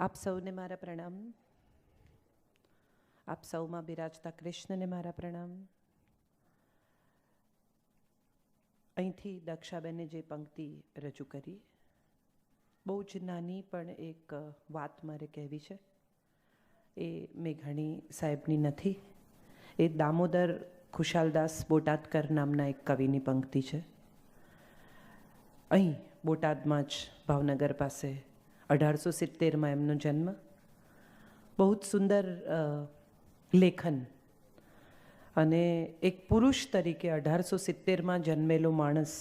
આપ સૌને મારા પ્રણામ. આપ સૌમાં બિરાજતા કૃષ્ણને મારા પ્રણામ. અહીંથી દક્ષાબેને જે પંક્તિ રજૂ કરી, બહુ જ નાની પણ એક વાત મારે કહેવી છે. એ મેઘાણી સાહેબની નથી, એ દામોદર ખુશાલદાસ બોટાદકર નામના એક કવિની પંક્તિ છે. અહીં બોટાદમાં જ ભાવનગર પાસે 1870માં એમનો જન્મ. બહુ જ સુંદર લેખન, અને એક પુરુષ તરીકે 1870માં જન્મેલો માણસ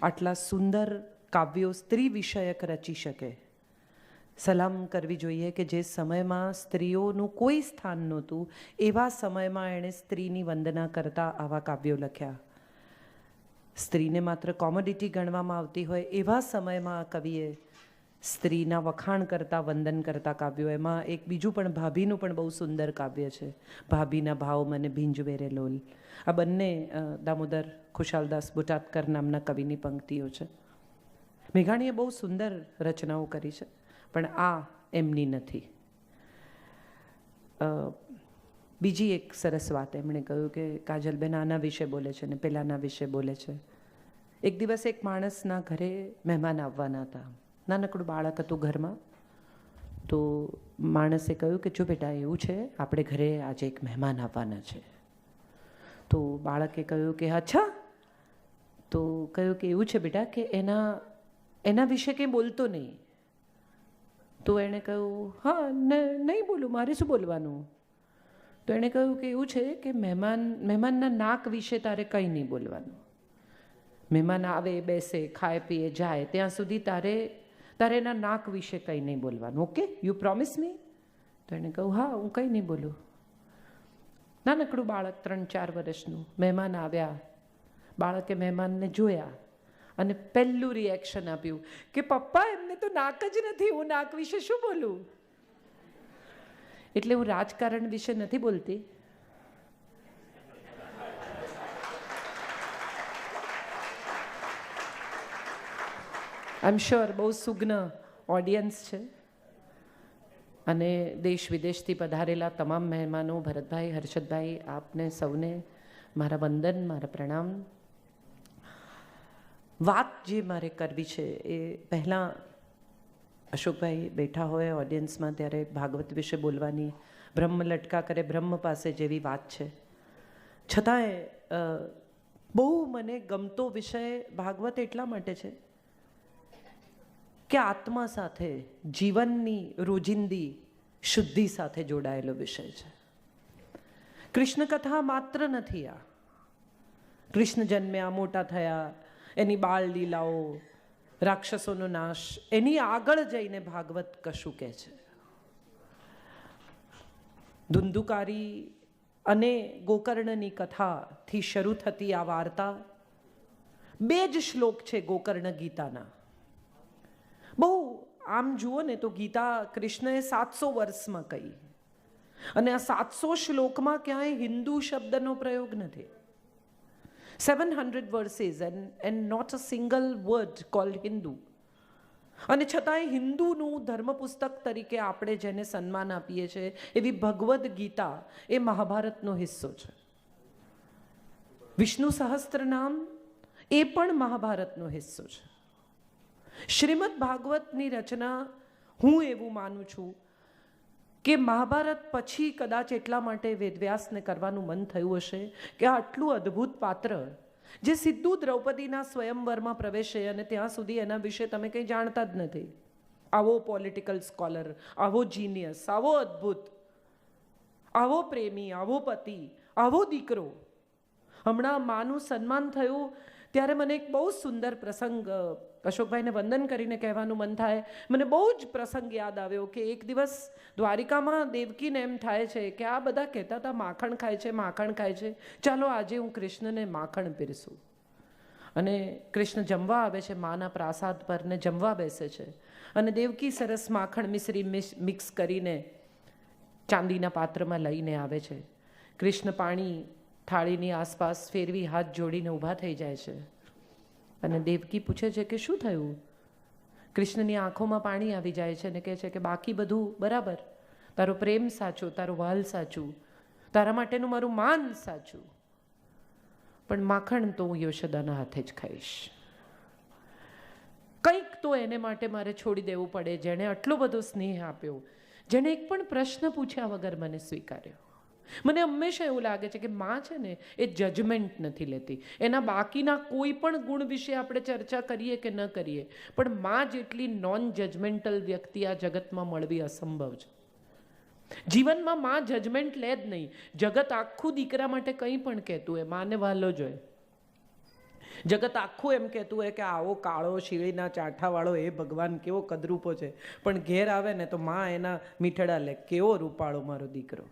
આટલા સુંદર કાવ્યો સ્ત્રી વિષયક રચી શકે, સલામ કરવી જોઈએ કે જે સમયમાં સ્ત્રીઓનું કોઈ સ્થાન નહોતું, એવા સમયમાં એણે સ્ત્રીની વંદના કરતા આવા કાવ્યો લખ્યા. સ્ત્રીને માત્ર કોમોડિટી ગણવામાં આવતી હોય એવા સમયમાં આ કવિએ સ્ત્રીના વખાણ કરતા, વંદન કરતા કાવ્યો. એમાં એક બીજું પણ ભાભીનું પણ બહુ સુંદર કાવ્ય છે, ભાભીના ભાવ મને ભીંજવે રે લોલ. આ બંને દામોદર ખુશાલદાસ બોટાદકર નામના કવિની પંક્તિઓ છે. મેઘાણીએ બહુ સુંદર રચનાઓ કરી છે, પણ આ એમની નથી. બીજી એક સરસ વાત એમણે કહ્યું કે કાજલબેન આના વિશે બોલે છે ને પેલાના વિશે બોલે છે. એક દિવસ એક માણસના ઘરે મહેમાન આવવાના હતા. નાનકડું બાળક હતું ઘરમાં. તો માણસે કહ્યું કે જો બેટા એવું છે, આપણે ઘરે આજે એક મહેમાન આવવાના છે. તો બાળકે કહ્યું કે અચ્છા. તો કહ્યું કે એવું છે બેટા કે એના વિશે કંઈ બોલતો નહીં. તો એણે કહ્યું હા નહીં બોલું, મારે શું બોલવાનું. તો એણે કહ્યું કે એવું છે કે મહેમાનના નાક વિશે તારે કંઈ નહીં બોલવાનું. મહેમાન આવે, બેસે, ખાય, પીએ, જાય ત્યાં સુધી તારે એના નાક વિશે કંઈ નહીં બોલવાનું. ઓકે, યુ પ્રોમિસ મી. તો એણે કહ્યું હા, હું કંઈ નહીં બોલું. નાનકડું બાળક 3-4 વર્ષનું. મહેમાન આવ્યા, બાળકે મહેમાનને જોયા અને પહેલું રિએક્શન આપ્યું કે પપ્પા એમને તો નાક જ નથી, હું નાક વિશે શું બોલું. એટલે હું રાજકારણ વિશે નથી બોલતી, આઈ એમ શ્યોર બહુ સુગ્ન ઓડિયન્સ છે, અને દેશ વિદેશથી પધારેલા તમામ મહેમાનો, ભરતભાઈ, હર્ષદભાઈ, આપને સૌને મારા વંદન, મારા પ્રણામ. વાત જે મારે કરવી છે એ પહેલાં અશોકભાઈ બેઠા હોય ઓડિયન્સમાં ત્યારે ભાગવત વિશે બોલવાની, બ્રહ્મ લટકા કરે બ્રહ્મ પાસે જેવી વાત છે. છતાંય બહુ મને ગમતો વિષય ભાગવત એટલા માટે છે કે આત્મા સાથે, જીવનની રોજિંદી શુદ્ધિ સાથે જોડાયેલો વિષય છે. કૃષ્ણ કથા માત્ર નથી આ. કૃષ્ણ જન્મ્યા, મોટા થયા, એની બાળ લીલાઓ, રાક્ષસોનો નાશ, એની આગળ જઈને ભાગવત કશું કહે છે. ધુંધુકારી અને ગોકર્ણની કથાથી શરૂ થતી આ વાર્તા 2 જ શ્લોક છે ગોકર્ણ ગીતાના. બહુ આમ જુઓ ને તો ગીતા કૃષ્ણએ 700 વર્ષમાં કહી, અને આ 700 શ્લોકમાં ક્યાંય હિન્દુ શબ્દનો પ્રયોગ નથી. 700 verses and not a single word called Hindu. અને છતાંય હિન્દુનું ધર્મ પુસ્તક તરીકે આપણે જેને સન્માન આપીએ છીએ એવી ભગવદ્ ગીતા એ મહાભારતનો હિસ્સો છે. વિષ્ણુ સહસ્ત્રનામ એ પણ મહાભારતનો હિસ્સો છે. શ્રીમદ ભાગવતની રચના હું એવું માનું છું કે મહાભારત પછી કદાચ એટલા માટે વેદવ્યાસને કરવાનું મન થયું હશે કે આટલું અદ્ભુત પાત્ર જે સીધું દ્રૌપદીના સ્વયંવરમાં પ્રવેશે અને ત્યાં સુધી એના વિશે તમે કંઈ જાણતા જ નથી. આવો પોલિટિકલ સ્કોલર, આવો જીનિયસ, આવો અદ્ભુત, આવો પ્રેમી, આવો પતિ, આવો દીકરો. હમણાં માનું સન્માન થયું ત્યારે મને એક બહુ સુંદર પ્રસંગ અશોકભાઈને વંદન કરીને કહેવાનું મન થાય. મને બહુ જ પ્રસંગ યાદ આવ્યો કે એક દિવસ દ્વારિકામાં દેવકીને એમ થાય છે કે આ બધા કહેતા હતા માખણ ખાય છે, માખણ ખાય છે, ચાલો આજે હું કૃષ્ણને માખણ પીરસું. અને કૃષ્ણ જમવા આવે છે, માના પ્રાસાદ પર, ને જમવા બેસે છે, અને દેવકી સરસ માખણ મિશ્રી મિક્સ કરીને ચાંદીના પાત્રમાં લઈને આવે છે. કૃષ્ણ પાણી થાળીની આસપાસ ફેરવી હાથ જોડીને ઊભા થઈ જાય છે, અને દેવકી પૂછે છે કે શું થયું. કૃષ્ણની આંખોમાં પાણી આવી જાય છે અને કહે છે કે બાકી બધું બરાબર, તારો પ્રેમ સાચો, તારો વાલ સાચું, તારા માટેનું મારું માન સાચું, પણ માખણ તો હું યશોદાના હાથે જ ખાઈશ. કંઈક તો એને માટે મારે છોડી દેવું પડે, જેણે આટલો બધો સ્નેહ આપ્યો, જેણે એક પણ પ્રશ્ન પૂછ્યા વગર મને સ્વીકાર્યો. મને હંમેશા એવું લાગે છે કે માં છે ને એ જજમેન્ટ નથી લેતી. એના બાકીના કોઈ પણ ગુણ વિશે આપણે ચર્ચા કરીએ કે ન કરીએ, પણ માં જેટલી નોન જજમેન્ટલ વ્યક્તિ આ જગતમાં મળવી અસંભવ છે. જીવનમાં માં જજમેન્ટ લે જ નહીં. જગત આખું દીકરા માટે કંઈ પણ કહેતું હોય, માને વાલો જ હોય. જગત આખું એમ કહેતું હોય કે આવો કાળો શીળીના ચાઠાવાળો એ ભગવાન કેવો કદરૂપો છે, પણ ઘેર આવે ને તો માં એના મીઠડા લે, કેવો રૂપાળો મારો દીકરો.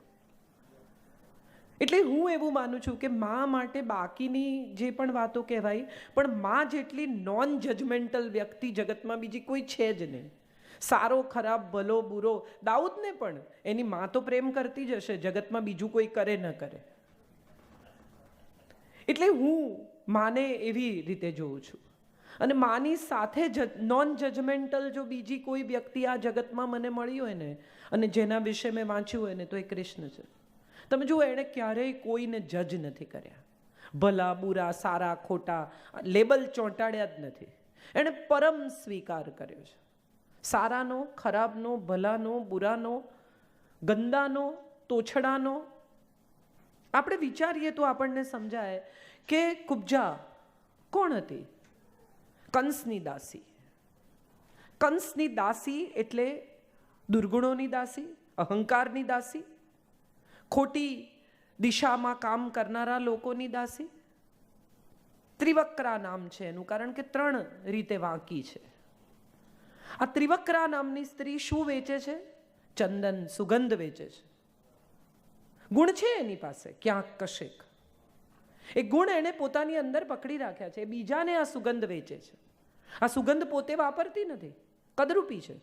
એટલે હું એવું માનું છું કે માં માટે બાકીની જે પણ વાતો કહેવાય, પણ માં જેટલી નોન જજમેન્ટલ વ્યક્તિ જગતમાં બીજી કોઈ છે જ નહીં. સારો ખરાબ ભલો બુરો, દાઉદને પણ એની માં તો પ્રેમ કરતી જ હશે, જગતમાં બીજું કોઈ કરે ન કરે. એટલે હું માને એવી રીતે જોઉં છું. અને માની સાથે નોન જજમેન્ટલ જો બીજી કોઈ વ્યક્તિ આ જગતમાં મને મળી હોય ને, અને જેના વિશે મેં વાંચ્યું હોય ને, તો એ કૃષ્ણ છે. તમે જુઓ, એણે ક્યારેય કોઈને જજ નથી કર્યા. ભલા બુરા સારા ખોટા લેબલ ચોંટાડ્યા જ નથી. એણે પરમ સ્વીકાર કર્યો છે. સારાનો, ખરાબનો, ભલાનો, બુરાનો, ગંદાનો, તોછડાનો. આપણે વિચારીએ તો આપણને સમજાય કે કુબ્જા કોણ હતી? કંસની દાસી. કંસની દાસી એટલે દુર્ગુણોની દાસી, અહંકારની દાસી, ખોટી દિશામાં કામ કરનારા લોકોની દાસી. ત્રિવક્રા નામ છે એનું, કારણ કે 3 રીતે વાંકી છે. આ ત્રિવક્રા નામની સ્ત્રી શું વેચે છે? ચંદન, સુગંધ વેચે છે. ગુણ છે એની પાસે ક્યાંક કશેક. એ ગુણ એણે પોતાની અંદર પકડી રાખ્યા છે. બીજાને આ સુગંધ વેચે છે. આ સુગંધ પોતે વાપરતી નથી. કદરૂપી છે.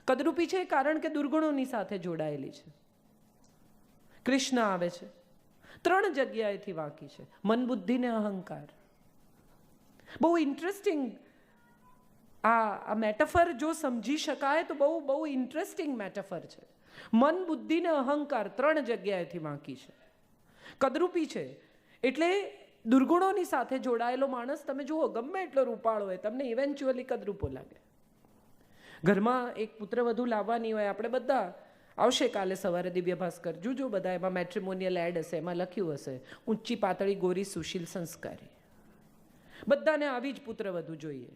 કદરૂપી છે કારણ કે દુર્ગુણોની સાથે જોડાયેલી છે. કૃષ્ણ આવે છે, 3 જગ્યાએથી વાંકી છે. મન, બુદ્ધિ ને અહંકાર. બહુ ઇન્ટરેસ્ટિંગ આ મેટાફર જો સમજી શકાય તો બહુ બહુ ઇન્ટરેસ્ટિંગ મેટાફર છે. મન, બુદ્ધિ ને અહંકાર 3 જગ્યાએથી વાંકી છે. કદરૂપી છે એટલે દુર્ગુણોની સાથે જોડાયેલો માણસ તમે જુઓ, ગમે એટલો રૂપાળો હોય, તમને ઇવેન્ચ્યુઅલી કદરૂપો લાગે. ઘરમાં એક પુત્રવધુ લાવવાની હોય, આપણે બધા આવશે કાલે સવારે દિવ્ય ભાસ્કર જોજો, બધા એમાં મેટ્રિમોનિયલ એડ હશે, એમાં લખ્યું હશે ઊંચી પાતળી ગોરી સુશીલ સંસ્કારી. બધાને આવી જ પુત્રવધુ જોઈએ.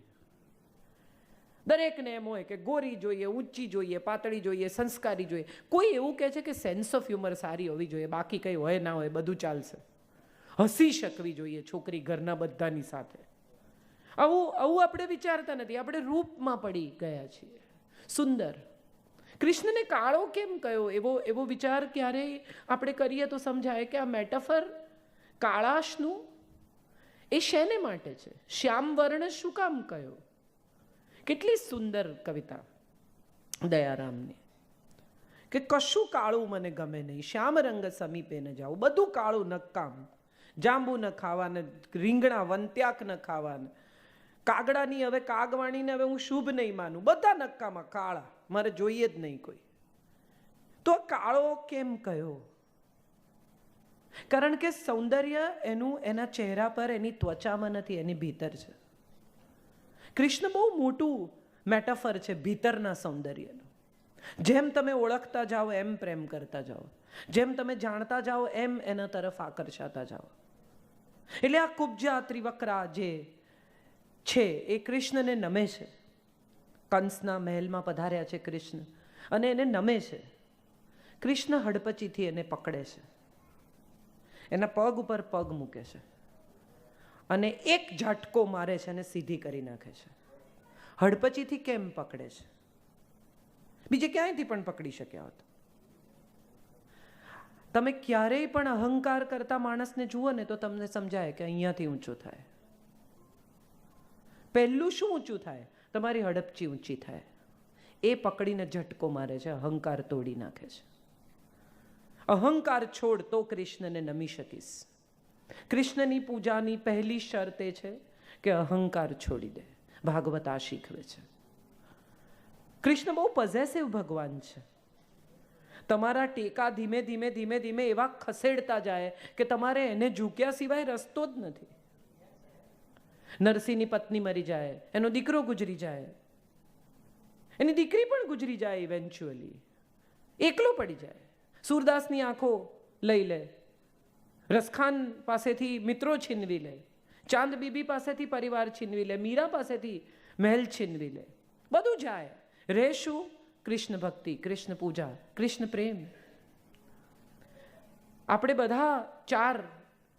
દરેકને એમ હોય કે ગોરી જોઈએ, ઊંચી જોઈએ, પાતળી જોઈએ, સંસ્કારી જોઈએ. કોઈ એવું કહે છે કે સેન્સ ઓફ હ્યુમર સારી હોવી જોઈએ, બાકી કંઈ હોય ના હોય બધું ચાલશે. હસી શકવી જોઈએ છોકરી ઘરના બધાની સાથે. આવું આપણે વિચારતા નથી. આપણે રૂપમાં પડી ગયા છીએ. સુંદર. કૃષ્ણને કાળો કેમ કયો? એવો વિચાર ક્યારેય આપણે કરીએ તો સમજાય કે આ મેટાફર કાળાશનું એ શેને માટે છે? શ્યામ વર્ણ શું કામ કયો? કેટલી સુંદર કવિતા દયારામની, કે કશું કાળું મને ગમે નહીં, શ્યામ રંગ સમીપે ન જાઉં. બધું કાળું નકામ. જાંબુ ન ખાવાને, રીંગણા વંત્યાક ન ખાવાને, કાગડાની હવે કાગવાણીને હવે હું શુભ નહીં માનું. બધા નક્કામાં કાળા, મારે જોઈએ જ નહીં કોઈ. તો કાળો કેમ કયો? કારણ કે સૌંદર્ય એનું એના ચહેરા પર, એની ત્વચામાં નથી, એની ભીતર છે. કૃષ્ણ બહુ મોટું મેટાફર છે ભીતરના સૌંદર્યનું. જેમ તમે ઓળખતા જાઓ એમ પ્રેમ કરતા જાઓ, જેમ તમે જાણતા જાઓ એમ એના તરફ આકર્ષાતા જાઓ. એટલે આ કુબ્જા ત્રિવક્રા જે છે એ કૃષ્ણને નમે છે. કંસના મહેલમાં પધાર્યા છે કૃષ્ણ અને એને નમે છે. કૃષ્ણ હડપચીથી એને પકડે છે, એના પગ ઉપર પગ મૂકે છે અને એક ઝટકો મારે છે અને સીધી કરી નાખે છે. હડપચીથી કેમ પકડે છે? બીજે ક્યાંયથી પણ પકડી શક્યા હોત. તમે ક્યારેય પણ અહંકાર કરતા માણસને જુઓ ને તો તમને સમજાય કે અહીંયાથી ઊંચું થાય. પહેલું શું ઊંચું થાય? તમારી હડપચી ઊંચી થાય. એ પકડીને ઝટકો મારે છે, અહંકાર તોડી નાખે છે. અહંકાર છોડ તો કૃષ્ણને નમી શકીશ. કૃષ્ણની પૂજાની પહેલી શરત એ છે કે અહંકાર છોડી દે. ભાગવત આ શીખવે છે. કૃષ્ણ બહુ પોઝેસિવ ભગવાન છે. તમારા ટેકા ધીમે ધીમે ધીમે ધીમે એવા ખસેડતા જાય કે તમારે એને ઝૂક્યા સિવાય રસ્તો જ નથી. નરસિંહની પત્ની મરી જાય, એનો દીકરો ગુજરી જાય, એની દીકરી પણ ગુજરી જાય, ઇવેન્ચ્યુઅલી એકલો પડી જાય. સૂરદાસની આંખો લઈ લે, રસખાન પાસેથી મિત્રો છીનવી લે, ચાંદ બીબી પાસેથી પરિવાર છીનવી લે, મીરા પાસેથી મહેલ છીનવી લે, બધું જાય. રહે શું? કૃષ્ણ ભક્તિ, કૃષ્ણ પૂજા, કૃષ્ણ પ્રેમ. આપણે બધા 4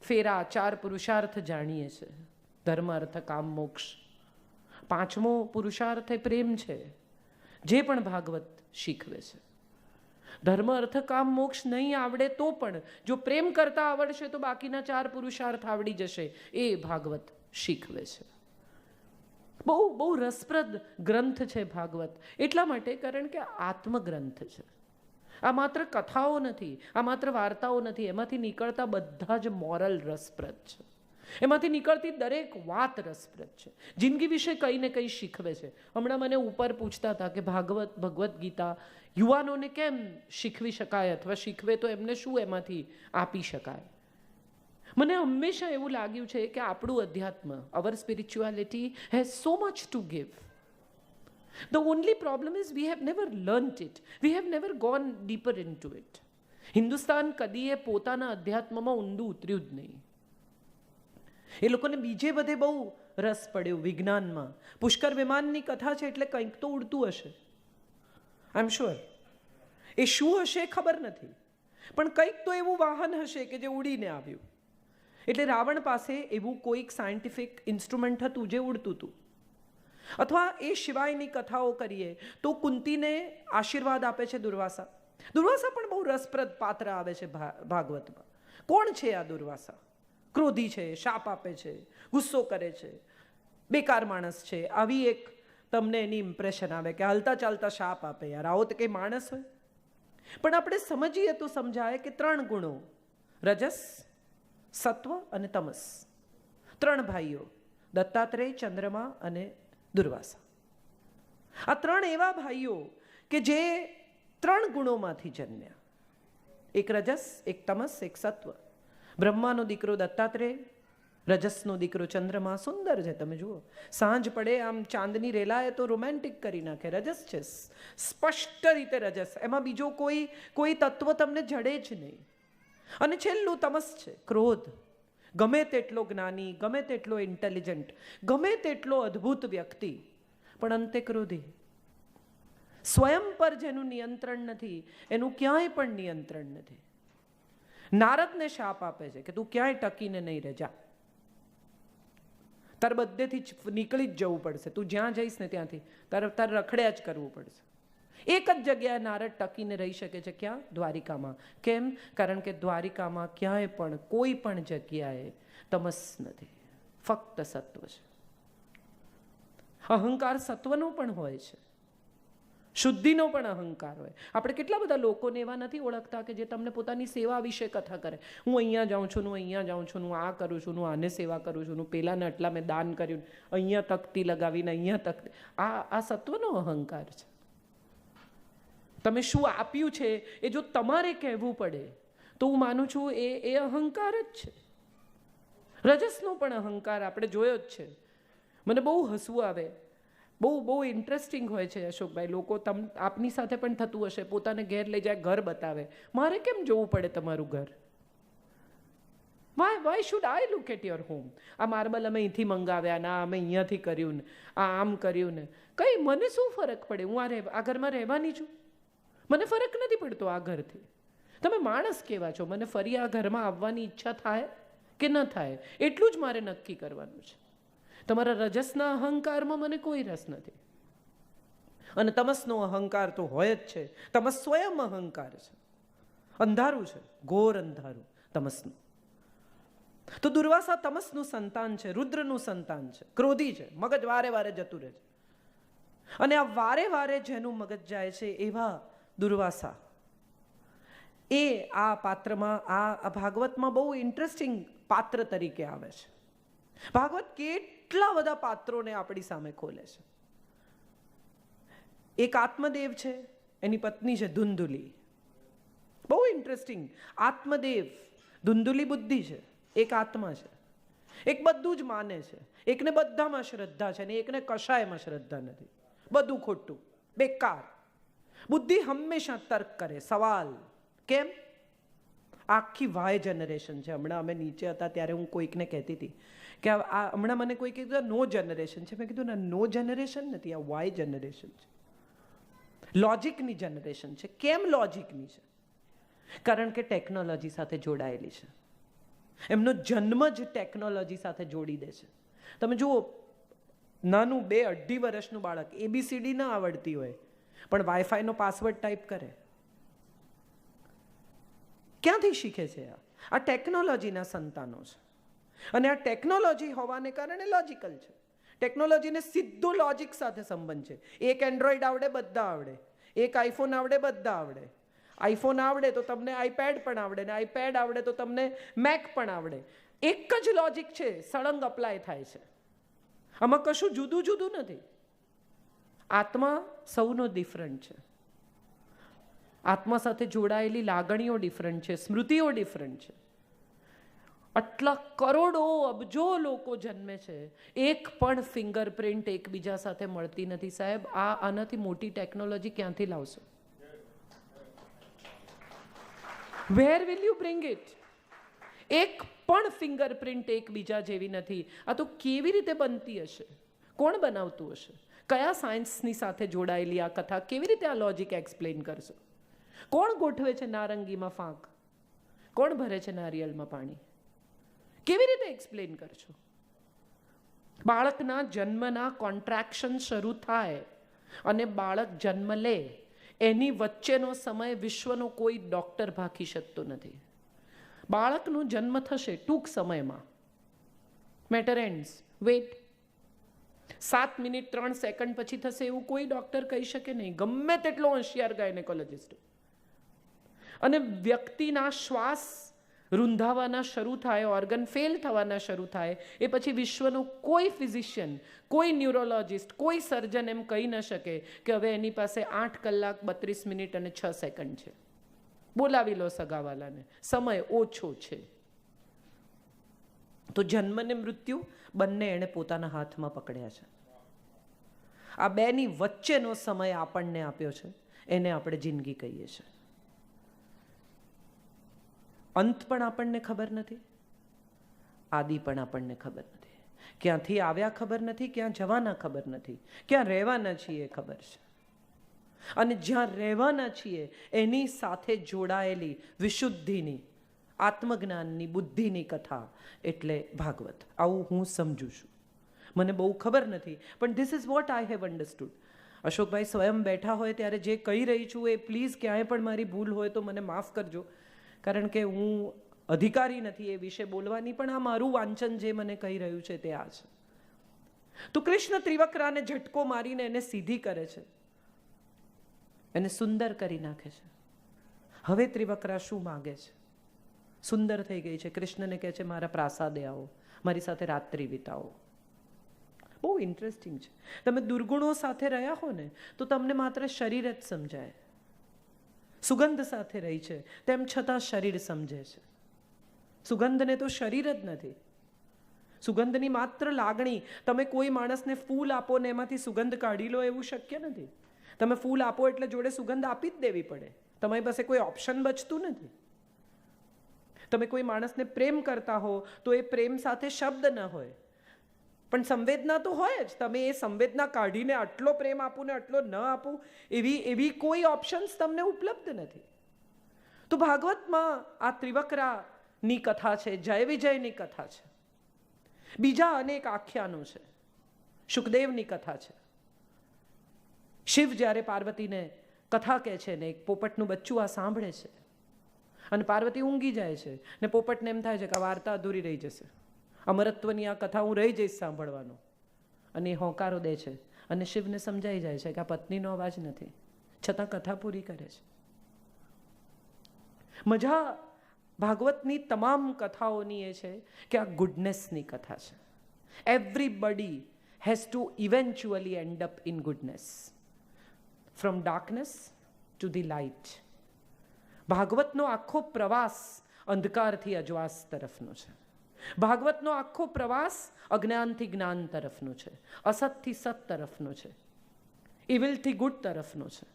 ફેરા, 4 પુરુષાર્થ જાણીએ છીએ: ધર્મ, અર્થ, કામ, મોક્ષ. 5મો પુરુષાર્થ એ પ્રેમ છે, જે પણ ભાગવત શીખવે છે. ધર્મ, અર્થ, કામ, મોક્ષ નહીં આવડે તો પણ જો પ્રેમ કરતા આવડશે તો બાકીના 4 પુરુષાર્થ આવડી જશે. એ ભાગવત શીખવે છે. બહુ બહુ રસપ્રદ ગ્રંથ છે ભાગવત, એટલા માટે કારણ કે આત્મગ્રંથ છે. આ માત્ર કથાઓ નથી, આ માત્ર વાર્તાઓ નથી. એમાંથી નીકળતા બધા જ મોરલ રસપ્રદ છે. એમાંથી નીકળતી દરેક વાત રસપ્રદ છે. જિંદગી વિશે કંઈ ને કંઈ શીખવે છે. હમણાં મને ઉપર પૂછતા હતા કે ભગવદ્ ગીતા યુવાનોને કેમ શીખવી શકાય, અથવા શીખવે તો એમને શું એમાંથી આપી શકાય. મને હંમેશા એવું લાગ્યું છે કે આપણું અધ્યાત્મ, our spirituality has so much to give. The only problem is we have never learnt it, we have never gone deeper into it. Hindustan કદીએ પોતાના અધ્યાત્મમાં ઊંડું ઉતર્યું જ નહીં. એ લોકોને બીજે બધે બહુ રસ પડ્યો, વિજ્ઞાનમાં. પુષ્કર વિમાનની કથા છે એટલે કંઈક તો ઉડતું હશે, આઈ એમ શ્યોર. એ શું હશે ખબર નથી, પણ કંઈક તો એવું વાહન હશે કે જે ઉડીને આવ્યું. એટલે રાવણ પાસે એવું કોઈક સાયન્ટિફિક ઇન્સ્ટ્રુમેન્ટ હતું જે ઉડતું હતું. અથવા એ સિવાયની કથાઓ કરીએ તો કુંતીને આશીર્વાદ આપે છે દુર્વાસા. દુર્વાસા પણ બહુ રસપ્રદ પાત્ર આવે છે ભાગવતમાં. કોણ છે આ દુર્વાસા? ક્રોધી છે, શાપ આપે છે, ગુસ્સો કરે છે, બેકાર માણસ છે. આવી એક તમને એની ઇમ્પ્રેશન આવે કે હાલતા ચાલતા શાપ આપે. યાર, આવો તો કંઈ માણસ હોય? પણ આપણે સમજીએ તો સમજાય કે 3 ગુણો, રજસ, સત્વ અને તમસ. 3 ભાઈઓ, દત્તાત્રેય, ચંદ્રમા અને દુર્વાસા. આ 3 એવા ભાઈઓ કે જે 3 ગુણોમાંથી જન્મ્યા. એક રજસ, એક તમસ, એક સત્વ. બ્રહ્માનો દીકરો દત્તાત્રેય, રજસનો દીકરો ચંદ્રમા. સુંદર છે, તમે જુઓ. સાંજ પડે આમ ચાંદની રેલાએ તો રોમેન્ટિક કરી નાખે. રજસ છે, સ્પષ્ટ રીતે રજસ. એમાં બીજો કોઈ તત્વ તમને જડે જ નહીં. અને છેલ્લું તમસ છે, ક્રોધ. ગમે તેટલો જ્ઞાની, ગમે તેટલો ઇન્ટેલિજન્ટ, ગમે તેટલો અદ્ભુત વ્યક્તિ, પણ અંતે ક્રોધી. સ્વયં પર જેનું નિયંત્રણ નથી એનું ક્યાંય પણ નિયંત્રણ નથી. નારદને શાપ આપે છે કે તું ક્યાંય ટકીને નહીં રહે, જા, તારે બધેથી નીકળી જ જવું પડશે. તું જ્યાં જઈશ ને ત્યાંથી તારે રખડ્યા જ કરવું પડશે. એક જ જગ્યાએ નારદ ટકીને રહી શકે છે. ક્યાં? દ્વારિકામાં. કેમ? કારણ કે દ્વારિકામાં ક્યાંય પણ કોઈ પણ જગ્યાએ તમસ નથી, ફક્ત સત્વ છે. અહંકાર સત્વનો પણ હોય છે, શુદ્ધિનો પણ અહંકાર હોય. આપણે કેટલા બધા લોકોને એવા નથી ઓળખતા કે જે તમને પોતાની સેવા વિશે કથા કરે. હું અહીંયા જાઉં છું, હું અહીંયા જાઉં છું, હું આ કરું છું, હું આને સેવા કરું છું, હું પેલાને આટલા મેં દાન કર્યું, અહીંયા તકતી લગાવીને અહીંયા તકતી. આ સત્વનો અહંકાર છે. તમે શું આપ્યું છે એ જો તમારે કહેવું પડે તો હું માનું છું એ અહંકાર જ છે. રજસનો પણ અહંકાર આપણે જોયો જ છે. મને બહુ હસવું આવે. બહુ ઇન્ટરેસ્ટિંગ હોય છે અશોકભાઈ. લોકો આપની સાથે પણ થતું હશે, પોતાને ઘેર લઈ જાય, ઘર બતાવે. મારે કેમ જોવું પડે તમારું ઘર? Why should I look at your home? આ માર્બલ અમે અહીંથી મંગાવ્યા, ના અમે અહીંયાથી કર્યું ને, આ આમ કર્યું ને. કંઈ મને શું ફરક પડે? હું આ ઘરમાં રહેવાની છું, મને ફરક નથી પડતો આ ઘરથી. તમે માણસ કેવા છો? મને ફરી આ ઘરમાં આવવાની ઈચ્છા થાય કે ન થાય એટલું જ મારે નક્કી કરવાનું છે. તમારા રજસના અહંકારમાં મને કોઈ રસ નથી. અને તમસનો અહંકાર તો હોય જ છે. તમસ સ્વયં અહંકાર છે, અંધારું છે, ઘોર અંધારું તમસનું. તો દુર્વાસા તમસનું સંતાન છે, રુદ્રનું સંતાન છે, ક્રોધી છે, મગજ વારે વારે જતું રહે છે. અને આ વારે વારે જેનું મગજ જાય છે એવા દુર્વાસા એ આ પાત્રમાં, આ ભાગવતમાં બહુ ઇન્ટરેસ્ટિંગ પાત્ર તરીકે આવે છે. ભાગવત કેટલા બધા પાત્રોને આપણી સામે ખોલે છે. એક આત્મદેવ છે, એની પત્ની છે ધુંધુલી. બહુ ઇન્ટરેસ્ટિંગ. આત્મદેવ, ધુંધુલી બુદ્ધિ છે, એક આત્મા છે. એક બધું જ માને છે, એકને બધામાં શ્રદ્ધા છે ને એકને કશાયમાં શ્રદ્ધા નથી. બધું ખોટું, બેકાર. બુદ્ધિ હંમેશા તર્ક કરે, સવાલ. કેમ? આખી વાય જનરેશન છે. હમણાં અમે નીચે હતા ત્યારે હું કોઈકને કહેતી હતી કે આ હમણાં મને કોઈ કીધું નો જનરેશન છે. મેં કીધું ના, નો જનરેશન નથી, આ વાય જનરેશન છે, લોજિકની જનરેશન છે. કેમ લોજિકની છે? કારણ કે ટેકનોલોજી સાથે જોડાયેલી છે. એમનો જન્મ જ ટેકનોલોજી સાથે જોડી દે છે. તમે જુઓ, નાનું 2-2.5 વર્ષનું બાળક ABCD ના આવડતી હોય પણ વાઈફાઈનો પાસવર્ડ ટાઈપ કરે. ક્યાંથી શીખે છે? આ ટેકનોલોજીના સંતાનો છે. અને આ ટેકનોલોજી હોવાને કારણે લોજિકલ છે. ટેકનોલોજીને સીધું લોજિક સાથે સંબંધ છે. એક એન્ડ્રોઈડ આવડે, બધા આવડે. એક આઈફોન આવડે, બધા આવડે. આઈફોન આવડે તો તમને આઈપેડ પણ આવડે, ને આઈપેડ આવડે તો તમને મેક પણ આવડે. એક જ લોજિક છે, સળંગ અપ્લાય થાય છે. આમાં કશું જુદું જુદું નથી. આત્મા સૌનો ડિફરન્ટ છે. આત્મા સાથે જોડાયેલી લાગણીઓ ડિફરન્ટ છે, સ્મૃતિઓ ડિફરન્ટ છે. આટલા કરોડો અબજો લોકો જન્મે છે, એક પણ ફિંગરપ્રિન્ટ એકબીજા સાથે મળતી નથી. સાહેબ, આનાથી મોટી ટેકનોલોજી ક્યાંથી લાવશો? Where will you bring it? એક પણ ફિંગરપ્રિન્ટ એકબીજા જેવી નથી. આ તો કેવી રીતે બનતી હશે? કોણ બનાવતું હશે? કયા સાયન્સની સાથે જોડાયેલી આ કથા? કેવી રીતે આ લોજિક એક્સપ્લેન કરશો? કોણ ગોઠવે છે નારંગીમાં ફાંક? કોણ ભરે છે નારિયેળમાં પાણી? કેવી રીતે એક્સપ્લેન કરશો? બાળકના જન્મના કોન્ટ્રાક્શન શરૂ થાય અને બાળક જન્મ લે, એની વચ્ચેનો સમય વિશ્વનો કોઈ ડોક્ટર ભાંકી શકતો નથી. બાળકનો જન્મ થશે ટૂંક સમયમાં, matter ends, wait. 7 minute 3 second પછી થશે એવું કોઈ ડોક્ટર કહી શકે નહીં, ગમે તેટલો હોશિયાર ગાયનેકોલોજિસ્ટ. અને વ્યક્તિના શ્વાસ રૂંધાવાના શરૂ થાય, ઓર્ગન ફેલ થવાના શરૂ થાય, એ પછી વિશ્વનો કોઈ ફિઝિશિયન, કોઈ ન્યુરોલોજિસ્ટ, કોઈ સર્જન એમ કહી ન શકે કે હવે એની પાસે 8 કલાક 32 મિનિટ અને 6 સેકન્ડ છે. બોલાવી લો સગાવાલાને, સમય ઓછો છે. તો જન્મ ને મૃત્યુ બંને એણે પોતાના હાથમાં પકડ્યા છે. આ બેની વચ્ચેનો સમય આપણને આપ્યો છે, એને આપણે જિંદગી કહીએ છીએ. અંત પણ આપણને ખબર નથી, આદિ પણ આપણને ખબર નથી. ક્યાંથી આવ્યા ખબર નથી, ક્યાં જવાના ખબર નથી, ક્યાં રહેવાના છીએ ખબર છે. અને જ્યાં રહેવાના છીએ એની સાથે જોડાયેલી વિશુદ્ધિની, આત્મજ્ઞાનની, બુદ્ધિની કથા એટલે ભાગવત. આવું હું સમજું છું. મને બહુ ખબર નથી, પણ this is what I have understood. અશોકભાઈ સ્વયં બેઠા હોય ત્યારે જે કહી રહી છું એ પ્લીઝ ક્યાંય પણ મારી ભૂલ હોય તો મને માફ કરજો, કારણ કે હું અધિકારી નથી એ વિશે બોલવાની. પણ આ મારું વાંચન જે મને કહી રહ્યું છે તે આ છે. તો કૃષ્ણ ત્રિવક્રાને ઝટકો મારીને એને સીધી કરે છે, એને સુંદર કરી નાખે છે. હવે ત્રિવક્રા શું માગે છે? સુંદર થઈ ગઈ છે. કૃષ્ણને કહે છે મારા પ્રાસાદે આવો, મારી સાથે રાત્રિ વિતાવો. બહુ ઇન્ટરેસ્ટિંગ છે. તમે દુર્ગુણો સાથે રહ્યા હો ને તો તમને માત્ર શરીર જ સમજાય. સુગંધ સાથે રહી છે તેમ છતાં શરીર સમજે છે. સુગંધને તો શરીર જ નથી. સુગંધની માત્ર લાગણી. તમે કોઈ માણસને ફૂલ આપો ને એમાંથી સુગંધ કાઢી લો એવું શક્ય નથી. તમે ફૂલ આપો એટલે જોડે સુગંધ આપી જ દેવી પડે. તમારી પાસે કોઈ ઓપ્શન બચતું નથી. તમે કોઈ માણસને પ્રેમ કરતા હો તો એ પ્રેમ સાથે શબ્દ ન હોય પણ સંવેદના તો હોય જ. તમે એ સંવેદના કાઢીને આટલો પ્રેમ આપું ને આટલો ન આપું એવી કોઈ ઓપ્શન્સ તમને ઉપલબ્ધ નથી. તો ભાગવતમાં આ ત્રિવક્રાની કથા છે, જય વિજયની કથા છે. બીજા અનેક આખ્યાનો છે. શુકદેવની કથા છે. શિવ જ્યારે પાર્વતીને કથા કહે છે ને એક પોપટનું બચ્ચું આ સાંભળે છે અને પાર્વતી ઊંઘી જાય છે ને પોપટને એમ થાય છે કે આ વાર્તા અધૂરી રહી જશે, અમરત્વની આ કથા હું રહી જઈશ સાંભળવાનો. અને એ હોંકારો દે છે અને શિવને સમજાઈ જાય છે કે આ પત્નીનો અવાજ નથી, છતાં કથા પૂરી કરે છે. મજા ભાગવતની તમામ કથાઓની એ છે કે આ ગુડનેસની કથા છે. Everybody has to eventually end up in goodness. From darkness to the light. ભાગવતનો આખો પ્રવાસ અંધકારથી અજવાસ તરફનો છે. ભાગવતનો આખો પ્રવાસ અજ્ઞાનથી જ્ઞાન તરફનો છે, અસતથી સત તરફનો છે, ઇવિલથી ગુડ તરફનો છે.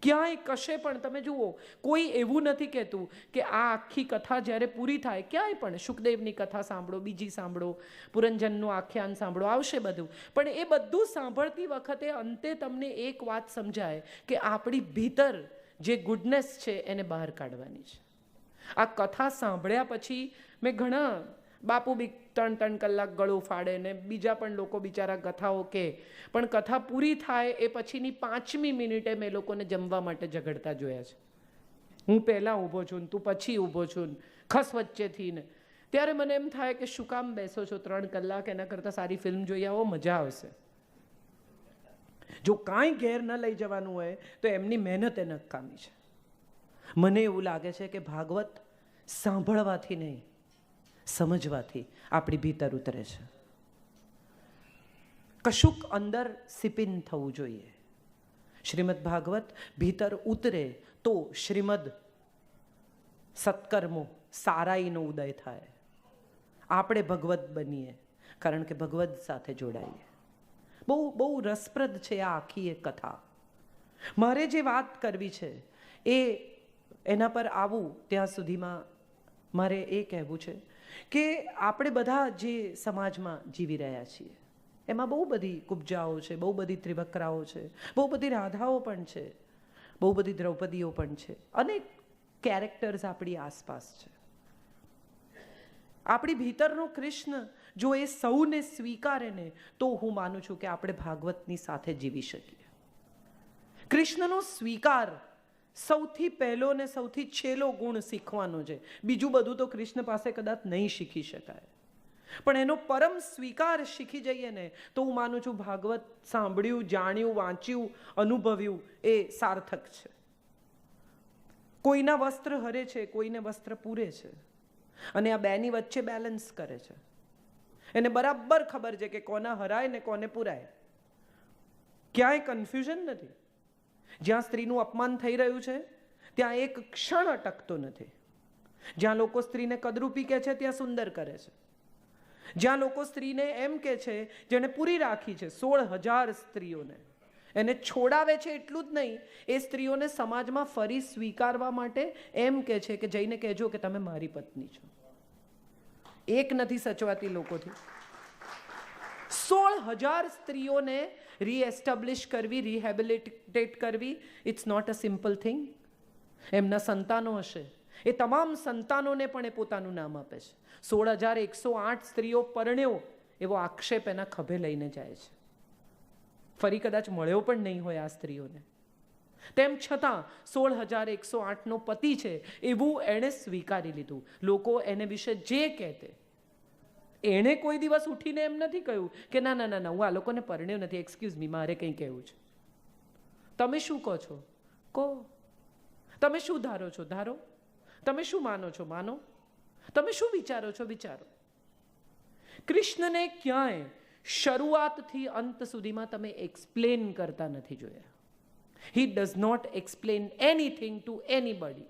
ક્યાંય કશે પણ તમે જુઓ, કોઈ એવું નથી કહેતું કે આ આખી કથા જ્યારે પૂરી થાય, ક્યાંય પણ શુકદેવની કથા સાંભળો, બીજી સાંભળો, પુરંજનનું આખ્યાન સાંભળો, આવશે બધું. પણ એ બધું સાંભળતી વખતે અંતે તમને એક વાત સમજાય કે આપણી ભીતર જે ગુડનેસ છે એને બહાર કાઢવાની છે. આ કથા સાંભળ્યા પછી મેં ઘણા બાપુ બી 3-3 કલાક ગળો ફાડે ને બીજા પણ લોકો બિચારા કથાઓ કે, પણ કથા પૂરી થાય એ પછીની 5મી મિનિટે મેં લોકોને જમવા માટે ઝઘડતા જોયા છે. હું પહેલાં ઊભો છું ને તું પછી ઊભો છું ને ખસ વચ્ચેથી ને. ત્યારે મને એમ થાય કે શું કામ બેસો છો 3 કલાક, એના કરતાં સારી ફિલ્મ જોઈ આવો, મજા આવશે. જો કાંઈ ઘેર ન લઈ જવાનું હોય તો એમની મહેનત એ નકામી છે. મને એવું લાગે છે કે ભાગવત સાંભળવાથી નહીં, સમજવાથી આપણી ભીતર ઉતરે છે. કશુંક અંદર સિપિન થવું જોઈએ. શ્રીમદ ભાગવત ભીતર ઉતરે તો શ્રીમદ સત્કર્મો સારાઈનો ઉદય થાય. આપણે ભગવત બનીએ, કારણ કે ભગવત સાથે જોડાઈએ. બહુ બહુ રસપ્રદ છે આ આખી એક કથા. મારે જે વાત કરવી છે એના પર આવું ત્યાં સુધીમાં મારે એ કહેવું છે કે આપણે બધા જે સમાજમાં જીવી રહ્યા છીએ એમાં બહુ બધી કુબ્જાઓ છે, બહુ બધી ત્રિવક્રાઓ છે, બહુ બધી રાધાઓ પણ છે, બહુ બધી દ્રૌપદીઓ પણ છે, અનેક કેરેક્ટર્સ આપણી આસપાસ છે. આપણી ભીતરનો કૃષ્ણ જો એ સૌને સ્વીકારે ને તો હું માનું છું કે આપણે ભાગવતની સાથે જીવી શકીએ. કૃષ્ણનો સ્વીકાર સૌથી પહેલો ને સૌથી છેલ્લો ગુણ શીખવાનો છે. બીજું બધું તો કૃષ્ણ પાસે કદાચ નહીં શીખી શકાય, પણ એનો પરમ સ્વીકાર શીખી જઈએ ને તો હું માનું છું ભાગવત સાંભળ્યું, જાણ્યું, વાંચ્યું, અનુભવ્યું એ સાર્થક છે. કોઈના વસ્ત્ર હરે છે, કોઈને વસ્ત્ર પૂરે છે, અને આ બેની વચ્ચે બેલેન્સ કરે છે. એને બરાબર ખબર છે કે કોના હરાય ને કોને પૂરાય. ક્યાંય કન્ફ્યુઝન નથી. જ્યાં સ્ત્રીનું અપમાન થઈ રહ્યું છે ત્યાં એક ક્ષણ અટકતો નથી. જ્યાં લોકો સ્ત્રીને કદરૂપી કહે છે ત્યાં સુંદર કરે છે. જ્યાં લોકો સ્ત્રીને એમ કહે છે, જેને પૂરી રાખી છે 16,000 સ્ત્રીઓને, એને છોડાવે છે એટલું જ નહીં, એ સ્ત્રીઓને સમાજમાં ફરી સ્વીકારવા માટે એમ કહે છે કે જઈને કહેજો કે તમે મારી પત્ની છો. એક નથી સચવાતી લોકોથી. 16,000 સ્ત્રીઓને રીએસ્ટાબ્લિશ કરવી, રિહેબિલિટેટ કરવી, it's not a simple thing. એમના સંતાનો હશે, એ તમામ સંતાનોને પણ એ પોતાનું નામ આપે છે. 16,108 સ્ત્રીઓ પરણ્યો એવો આક્ષેપ એના ખભે લઈને જાય છે. ફરી કદાચ મળ્યો પણ નહીં હોય આ સ્ત્રીઓને. તેમ છતાં 16,108નો પતિ છે એવું એણે સ્વીકારી લીધું. લોકો એને વિશે જે કહેતે, એણે કોઈ દિવસ ઉઠીને એમ નથી કહ્યું કે ના ના ના ના હું આ લોકોને પરણ્યો નથી, એક્સક્યુઝ મી, મારે કંઈ કહેવું છે. તમે શું કહો છો કહો, તમે શું ધારો છો ધારો, તમે શું માનો છો માનો, તમે શું વિચારો છો વિચારો. કૃષ્ણને ક્યાંય શરૂઆતથી અંત સુધીમાં તમે એક્સપ્લેન કરતા નથી જોયા. He does not explain anything to anybody.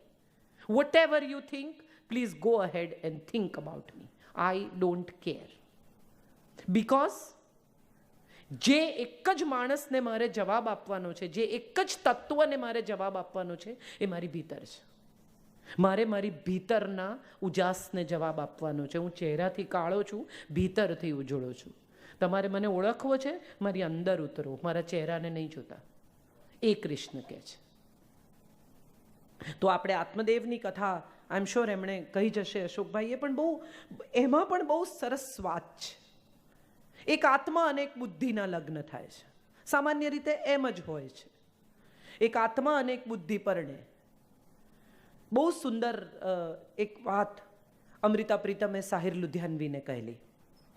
Whatever you think, please go ahead and think about me. I don't care. Because જે એક જ માણસને મારે જવાબ આપવાનો છે, જે એક જ તત્વને મારે જવાબ આપવાનો છે એ મારી ભીતર છે. મારે મારી ભીતરના ઉજાસને જવાબ આપવાનો છે. હું ચહેરાથી કાળો છું, ભીતરથી ઉજળો છું. તમારે મને ઓળખવો છે, મારી અંદર ઉતરો, મારા ચહેરાને નહીં જોતા. એ કૃષ્ણ કહે છે. તો આપણે આત્મદેવની કથા આઈ એમ શ્યોર એમણે કહી જશે અશોકભાઈએ, પણ બહુ એમાં પણ બહુ સરસ વાત છે. એક આત્મા અને એક બુદ્ધિના લગ્ન થાય છે. સામાન્ય રીતે એમ જ હોય છે. એક આત્મા અને એક બુદ્ધિ પરણે. બહુ સુંદર એક વાત અમૃતા પ્રીતમે સાહિર લુધિયાનવીને કહેલી.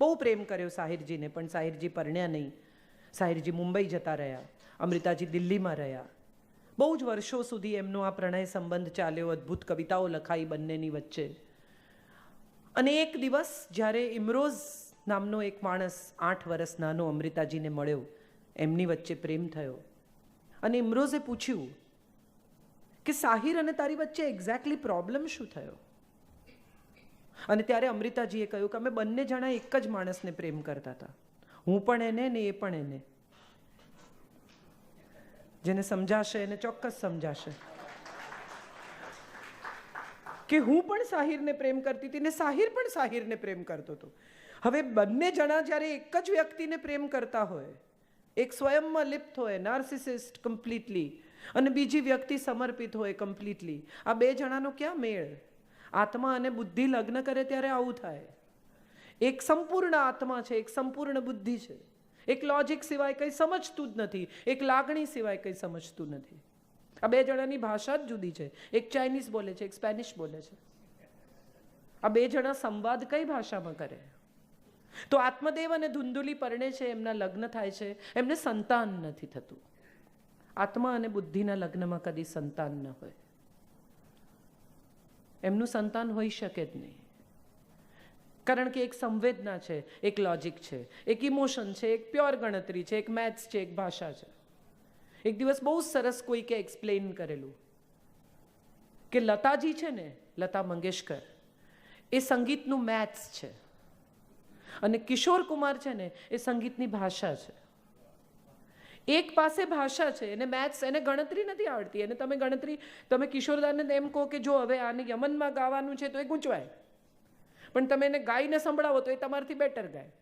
બહુ પ્રેમ કર્યો સાહિરજીને, પણ સાહિરજી પરણ્યા નહીં. સાહિરજી મુંબઈ જતા રહ્યા, અમૃતાજી દિલ્હીમાં રહ્યા. બહુ જ વર્ષો સુધી એમનો આ પ્રણય સંબંધ ચાલ્યો. અદ્ભુત કવિતાઓ લખાઈ બંનેની વચ્ચે. અને એક દિવસ જ્યારે ઇમરોઝ નામનો એક માણસ 8 વર્ષ નાનો અમૃતાજીને મળ્યો, એમની વચ્ચે પ્રેમ થયો. અને ઇમરોઝે પૂછ્યું કે સાહિર અને તારી વચ્ચે એક્ઝેક્ટલી પ્રોબ્લેમ શું થયો? અને ત્યારે અમૃતાજીએ કહ્યું કે અમે બંને જણા એક જ માણસને પ્રેમ કરતા હતા, હું પણ એને ને એ પણ એને. જેને સમજાશે એને ચોક્કસ સમજાશે કે હું પણ સાહિરને પ્રેમ કરતી હતી ને સાહિર પણ સાહિરને પ્રેમ કરતો હતો. હવે બંને જણા જ્યારે એક જ વ્યક્તિને પ્રેમ કરતા હોય, એક સ્વયંમાં લિપ્ત હોય નાર્સિસિસ્ટ કમ્પ્લીટલી, અને બીજી વ્યક્તિ સમર્પિત હોય કમ્પ્લીટલી, આ બે જણાનો ક્યાં મેળ? આત્મા અને બુદ્ધિ લગ્ન કરે ત્યારે આવું થાય. એક સંપૂર્ણ આત્મા છે, એક સંપૂર્ણ બુદ્ધિ છે, એક લોજિક સિવાય કંઈ સમજતું જ નથી, એક લાગણી સિવાય કંઈ સમજતું નથી. આ બે જણાની ભાષા જ જુદી છે, એક ચાઇનીઝ બોલે છે, એક સ્પેનિશ બોલે છે. આ બે જણા સંવાદ કઈ ભાષામાં કરે? તો આત્મદેવ અને ધુંધુલી પરણે છે, એમના લગ્ન થાય છે, એમને સંતાન નથી થતું. આત્મા અને બુદ્ધિના લગ્નમાં કદી સંતાન ન હોય, એમનું સંતાન હોઈ શકે જ નહીં. કારણ કે એક સંવેદના છે, એક લોજિક છે, એક ઇમોશન છે, એક પ્યોર ગણતરી છે, એક મેથ્સ છે, એક ભાષા છે. એક દિવસ બહુ સરસ કોઈકે એક્સપ્લેન કરેલું કે લતાજી છે ને, લતા મંગેશકર, એ સંગીતનું મેથ્સ છે, અને કિશોર કુમાર છે ને, એ સંગીતની ભાષા છે. એક પાસે ભાષા છે, એને મેથ્સ, એને ગણતરી નથી આવડતી, એને તમે ગણતરી, તમે કિશોરદાને એમ કહો કે જો હવે આને યમનમાં ગાવાનું છે તો એ ગૂંચવાય, પણ તમે એને ગાઈને સંભળાવો તો એ તમારાથી બેટર ગાય.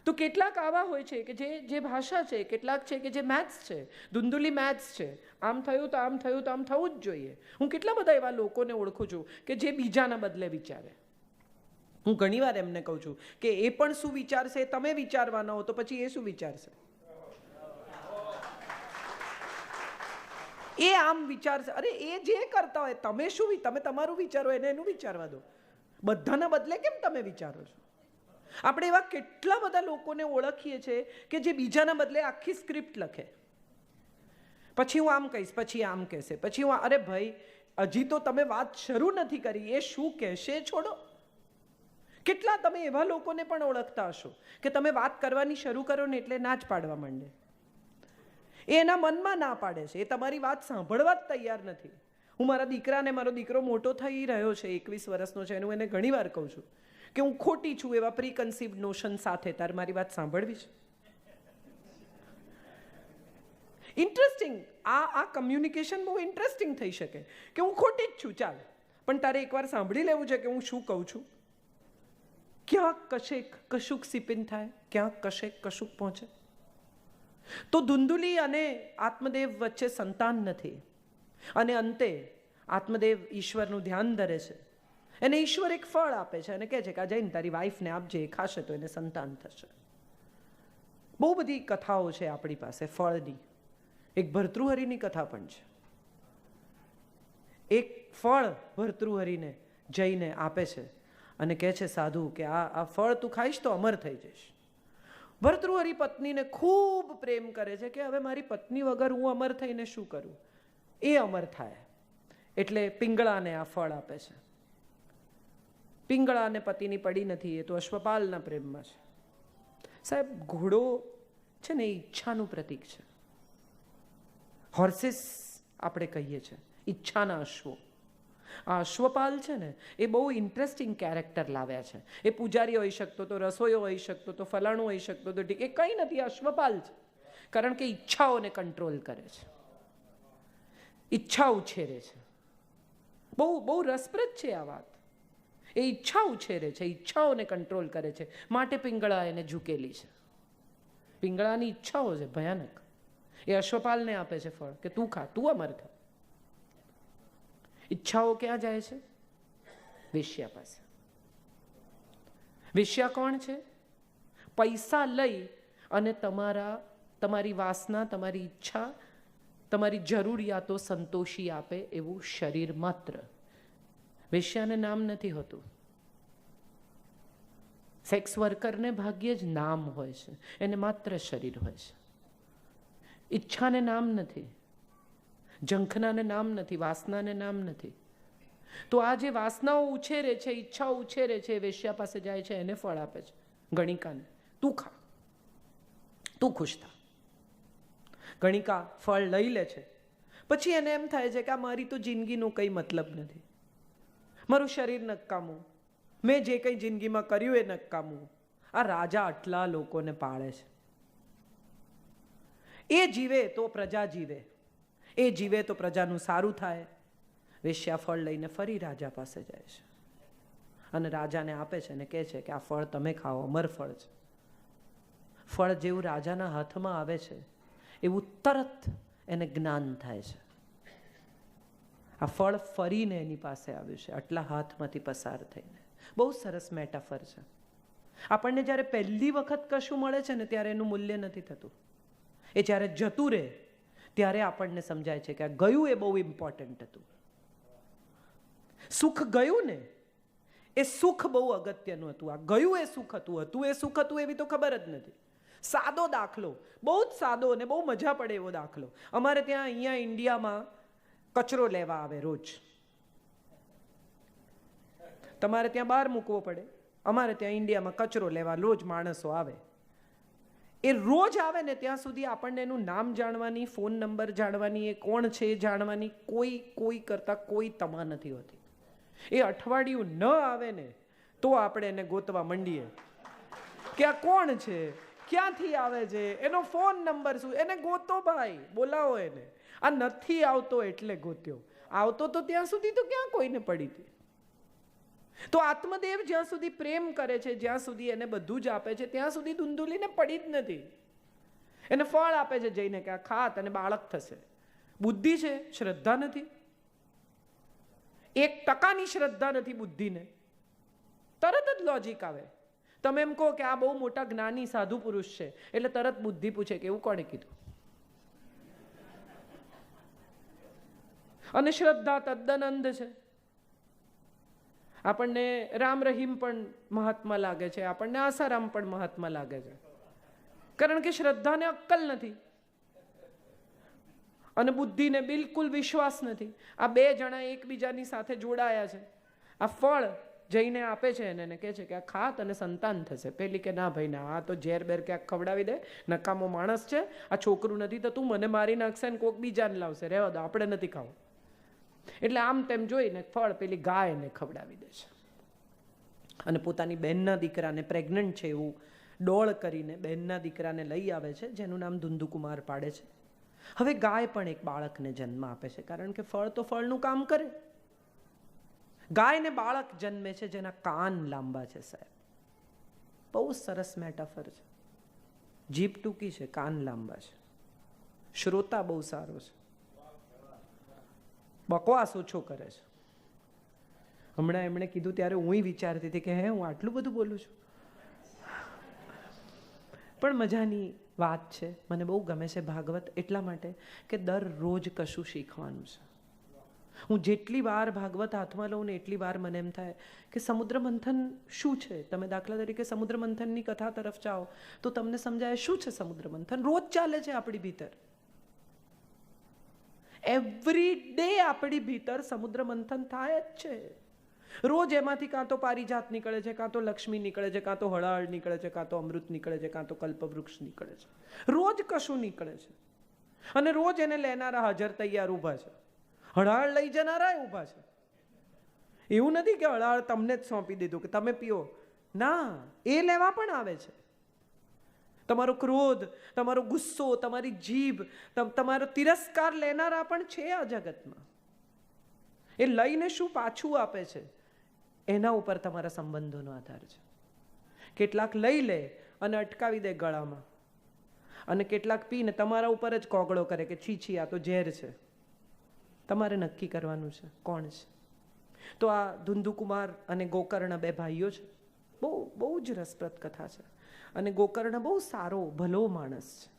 તો કેટલાક આવા હોય છે કે જે ભાષા છે, કેટલાક છે કે જે મેથ્સ છે. ધુંધુલી મેથ્સ છે, આમ થયું તો આમ થયું તો આમ થવું જ જોઈએ. હું કેટલા બધા એવા લોકોને ઓળખું છું કે જે બીજાના બદલે વિચારે. હું ઘણીવાર એમને કહું છું કે એ પણ શું વિચારશે, તમે વિચારવાના હો તો પછી એ શું વિચારશે? એ આમ વિચારશે, અરે એ જે કરતા હોય, તમે શું, તમે તમારું વિચારો, એને એનું વિચારવા દો. બધાના બદલે કેમ તમે વિચારો છો? આપણે એવા કેટલા બધા લોકોને ઓળખીએ છીએ કે જે બીજાના બદલે આખી સ્ક્રિપ્ટ લખે. પછી હું આમ કહીશ, પછી આમ કહેશે, પછી હું, અરે ભાઈ હજી તો તમે વાત શરૂ નથી કરી, એ શું કહેશે છોડો. કેટલા તમે એવા લોકોને પણ ઓળખતા હશો કે તમે વાત કરવાની શરૂ કરો ને એટલે ના જ પાડવા માંડે. એ એના મનમાં ના પાડે છે, એ તમારી વાત સાંભળવા જ તૈયાર નથી. હું મારા દીકરાને, મારો દીકરો મોટો થઈ રહ્યો છે, 21 વર્ષનો છે, હું એને ઘણી વાર કહું છું કે હું ખોટી છું એવા પ્રીકન્સીવ્ડ નોશન સાથે તાર મારી વાત સાંભળવી છે. ઇન્ટરેસ્ટિંગ, આ કમ્યુનિકેશન બહુ ઇન્ટરેસ્ટિંગ થઈ શકે કે હું ખોટી જ છું, ચાલ, પણ તારે એકવાર સાંભળી લેવું છે કે હું શું કહું છું. ક્યાંક કશેક કશુંક સિપિન થાય, ક્યાંક કશેક કશુંક પહોંચે. તો ધુંધુલી અને આત્મદેવ વચ્ચે સંતાન નથી, અને અંતે આત્મદેવ ઈશ્વરનું ધ્યાન ધરે છે. એને ઈશ્વર એક ફળ આપે છે અને કહે છે કે આ જઈને તારી વાઈફને આપજે, એ ખાશે તો એને સંતાન થશે. બહુ બધી કથાઓ છે આપણી પાસે ફળની. એક ભર્તૃહરિની કથા પણ છે. એક ફળ ભર્તૃહરિને જઈને આપે છે અને કહે છે સાધુ કે આ ફળ તું ખાઈશ તો અમર થઈ જઈશ. ભર્તૃહરિ પત્નીને ખૂબ પ્રેમ કરે છે કે હવે મારી પત્ની વગર હું અમર થઈને શું કરું? એ અમર થાય એટલે પિંગળાને આ ફળ આપે છે. પિંગળાને પતિની પડી નથી, એ તો અશ્વપાલના પ્રેમમાં છે. સાહેબ, ઘોડો છે ને એ ઈચ્છાનું પ્રતીક છે. હોર્સિસ આપણે કહીએ છીએ, ઈચ્છાના અશ્વો. આ અશ્વપાલ છે ને એ બહુ ઇન્ટરેસ્ટિંગ કેરેક્ટર લાવ્યા છે. એ પૂજારી હોઈ શકતો, તો રસોઈયો હોઈ શકતો, તો ફલાણું હોઈ શકતો, તો ઠીક, એ કંઈ નથી, અશ્વપાલ છે. કારણ કે ઈચ્છાઓને કંટ્રોલ કરે છે, ઈચ્છા ઉછેરે છે. બહુ રસપ્રદ છે આ વાત. એ ઈચ્છા ઉછેરે છે, ઈચ્છાઓને કંટ્રોલ કરે છે. માટે પિંગળા એને ઝૂકેલી છે. પિંગળાની ઈચ્છાઓ છે ભયાનક. એ અશ્વપાલને આપે છે ફળ કે તું ખા, તું અમર થા. ઈચ્છાઓ ક્યાં જાય છે? વેશ્યા પાસે. વેશ્યા કોણ છે? પૈસા લઈ અને તમારી વાસના, તમારી ઈચ્છા, તમારી જરૂરિયાતો સંતોષી આપે એવું શરીર માત્ર. વેશ્યાને નામ નથી હોતું. સેક્સ વર્કરને ભાગ્યે જ નામ હોય છે, એને માત્ર શરીર હોય છે. ઈચ્છાને નામ નથી, ઝંખનાને નામ નથી, વાસનાને નામ નથી. તો આ જે વાસનાઓ ઉછેરે છે, ઈચ્છાઓ ઉછેરે છે, વેશ્યા પાસે જાય છે, એને ફળ આપે છે. ગણિકાને તું ખા, તું ખુશ થા. ગણિકા ફળ લઈ લે છે, પછી એને એમ થાય છે કે આ મારી તો જિંદગીનો કંઈ મતલબ નથી, મારું શરીર નકામું, મેં જે કંઈ જિંદગીમાં કર્યું એ નકામું, આ રાજા આટલા લોકોને પાળે છે, એ જીવે તો પ્રજા જીવે, એ જીવે તો પ્રજાનું સારું થાય. વેશ્યા ફળ લઈને ફરી રાજા પાસે જાય છે અને રાજાને આપે છે અને કહે છે કે આ ફળ તમે ખાઓ, અમર ફળ છે. ફળ જેવું રાજાના હાથમાં આવે છે એવું તરત એને જ્ઞાન થાય છે. આ ફળ ફરીને એની પાસે આવ્યું છે, આટલા હાથમાંથી પસાર થઈને. બહુ સરસ મેટાફર છે. આપણને જ્યારે પહેલી વખત કશું મળે છે ને ત્યારે એનું મૂલ્ય નથી થતું, એ જ્યારે જતું રહે ત્યારે આપણને સમજાય છે કે આ ગયું એ બહુ ઇમ્પોર્ટન્ટ હતું. સુખ ગયું ને એ સુખ બહુ અગત્યનું હતું, આ ગયું એ સુખ હતું, હતું એ સુખ હતું એવી તો ખબર જ નથી. સાદો દાખલો, બહુ જ સાદો અને બહુ મજા પડે એવો દાખલો. અમારે ત્યાં અહીંયા ઇન્ડિયામાં કચરો લેવા આવે રોજ. તમારે ત્યાં બહાર મૂકવો પડે, અમારે ત્યાં ઇન્ડિયામાં કચરો લેવા રોજ માણસો આવે. એ રોજ આવે ને ત્યાં સુધી આપણને એનું નામ જાણવાની, ફોન નંબર જાણવાની, એ કોણ છે એ જાણવાની કોઈ કરતા કોઈ તમા નથી હોતી. એ અઠવાડિયું ન આવે ને તો આપણે એને ગોતવા માંડીએ કે આ કોણ છે, ક્યાંથી આવે છે, એનો ફોન નંબર શું, એને ગોતો ભાઈ, બોલાવો એને. આ નથી આવતો એટલે ગોત્યો, આવતો તો ત્યાં સુધી તો ક્યાં કોઈને પડી હતી. તો આત્મદેવ જ્યાં સુધી પ્રેમ કરે છે, જ્યાં સુધી એને બધું જ આપે છે, ત્યાં સુધી ધૂંધુલીને પડી જ નથી. એને ફળ આપે છે જઈને કે આ ખાત અને બાળક થશે. બુદ્ધિ છે, શ્રદ્ધા નથી. 1% શ્રદ્ધા નથી બુદ્ધિને. તરત જ લોજિક આવે. તમે એમ કહો કે આ બહુ મોટા જ્ઞાની સાધુ પુરુષ છે એટલે તરત બુદ્ધિ પૂછે કે એવું કોણે કીધું. અને શ્રદ્ધા તદ્દન અંધ છે. આપણને રામ રહીમ પણ મહાત્મા લાગે છે, આપણને આસારામ પણ મહાત્મા લાગે છે, કારણ કે શ્રદ્ધાને અક્કલ નથી અને બુદ્ધિને બિલકુલ વિશ્વાસ નથી. આ બે જણા એકબીજાની સાથે જોડાયા છે. આ ફળ જઈને આપે છે એને કહે છે કે આ ખાત અને સંતાન થશે. પેલી કે ના ભાઈ ના, આ તો ઝેર બેર ક્યાંક ખવડાવી દે, નકામો માણસ છે, આ છોકરું નથી તો તું મને મારી નાખશે ને કોક બીજાને લાવશે, રહેવા દો, આપણે નથી ખાવું. એટલે આમ તેમ જોઈને ફળ પેલી ગાયને ખવડાવી દે છે અને પોતાની બહેનના દીકરાને, પ્રેગ્નન્ટ છે એવું ડોળ કરીને બહેનના દીકરાને લઈ આવે છે, જેનું નામ ધુંધુકુમાર પાડે છે. હવે ગાય પણ એક બાળકને જન્મ આપે છે, કારણ કે ફળ તો ફળનું કામ કરે. ગાયને બાળક જન્મે છે જેના કાન લાંબા છે. સાહેબ, બહુ સરસ મેટાફર છે. જીભ ટૂંકી છે, કાન લાંબા છે. શ્રોતા બહુ સારો છે, બકવાસ ઓછો કરે છે. હમણાં એમણે કીધું ત્યારે હું વિચારતી હતી કે હે હું આટલું બધું બોલું છું, પણ મજાની વાત છે. મને બહુ ગમે છે ભાગવત એટલા માટે કે દરરોજ કશું શીખવાનું છે. હું જેટલી વાર ભાગવત હાથમાં લઉં ને એટલી વાર મને એમ થાય કે સમુદ્ર મંથન શું છે. તમે દાખલા તરીકે સમુદ્ર મંથનની કથા તરફ જાઓ તો તમને સમજાય શું છે સમુદ્ર મંથન. રોજ ચાલે છે આપણી ભીતર, એવરી ડે આપણી ભીતર સમુદ્ર મંથન થાય જ છે. રોજ એમાંથી કાં તો પારિજાત નીકળે છે, કાં તો લક્ષ્મી નીકળે છે, કાં તો હળાળ નીકળે છે, કાં તો અમૃત નીકળે છે, કાં તો કલ્પવૃક્ષ નીકળે છે. રોજ કશું નીકળે છે અને રોજ એને લેનારા હાજર તૈયાર ઊભા છે. હળાળ લઈ જનારા ઊભા છે. એવું નથી કે હળાળ તમને જ સોંપી દીધું કે તમે પીઓ, ના, એ લેવા પણ આવે છે. તમારો ક્રોધ, તમારો ગુસ્સો, તમારી જીભ, તમારો તિરસ્કાર લેનારા પણ છે આ જગતમાં. એ લઈને શું પાછું આપે છે એના ઉપર તમારા સંબંધોનો આધાર છે. કેટલાક લઈ લે અને અટકાવી દે ગળામાં, અને કેટલાક પીને તમારા ઉપર જ કોગળો કરે કે છી છી આ તો ઝેર છે. તમારે નક્કી કરવાનું છે કોણ છે. તો આ ધુંધુકુમાર અને ગોકર્ણ બે ભાઈઓ છે. બહુ જ રસપ્રદ કથા છે. અને ગોકર્ણ બહુ સારો ભલો માણસ છે,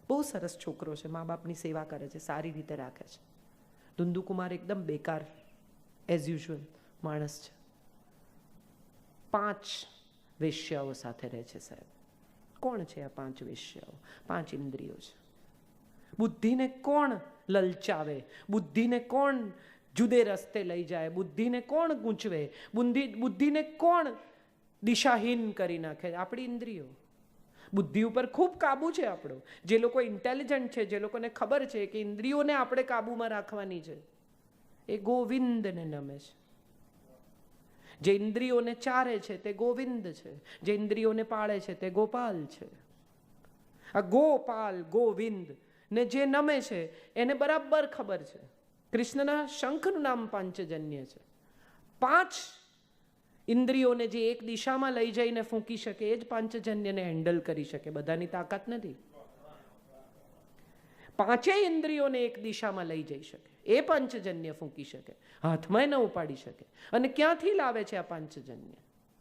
બહુ સરસ છોકરો છે, મા બાપની સેવા કરે છે, સારી રીતે રાખે છે. ધુંધુકુમાર એકદમ બેકાર એઝ યુઝ્યુઅલ માણસ છે. 5 વેશ્યાઓ સાથે રહે છે. સાહેબ, કોણ છે આ 5 વેશ્યાઓ? 5 ઇન્દ્રિયો છે. બુદ્ધિને કોણ લલચાવે, બુદ્ધિને કોણ જુદે રસ્તે લઈ જાય, બુદ્ધિને કોણ ગૂંચવે, બુદ્ધિને કોણ દિશાહીન કરી નાખે? આપણી ઇન્દ્રિયો. બુદ્ધિ ઉપર ખૂબ કાબુ છે આપણો. જે લોકો ઇન્ટેલિજન્ટ છે, જે લોકોને ખબર છે કે ઇન્દ્રિયોને આપણે કાબુમાં રાખવાની છે, એ ગોવિંદને નમે છે. જે ઇન્દ્રિયોને ચારે છે તે ગોવિંદ છે, જે ઇન્દ્રિયોને પાળે છે તે ગોપાલ છે. આ ગોપાલ ગોવિંદ ને જે નમે છે એને બરાબર ખબર છે. કૃષ્ણના શંખનું નામ પાંચજન્ય છે. 5 ઇન્દ્રિયોને જે એક દિશામાં લઈ જઈને ફૂંકી શકે એ જ પાંચજન્યને હેન્ડલ કરી શકે. બધાની તાકાત નથી. 5 ઇન્દ્રિયોને એક દિશામાં લઈ જઈ શકે એ પાંચજન્ય ફૂંકી શકે, હાથમાં ન ઉપાડી શકે. અને ક્યાંથી લાવે છે આ પાંચજન્ય?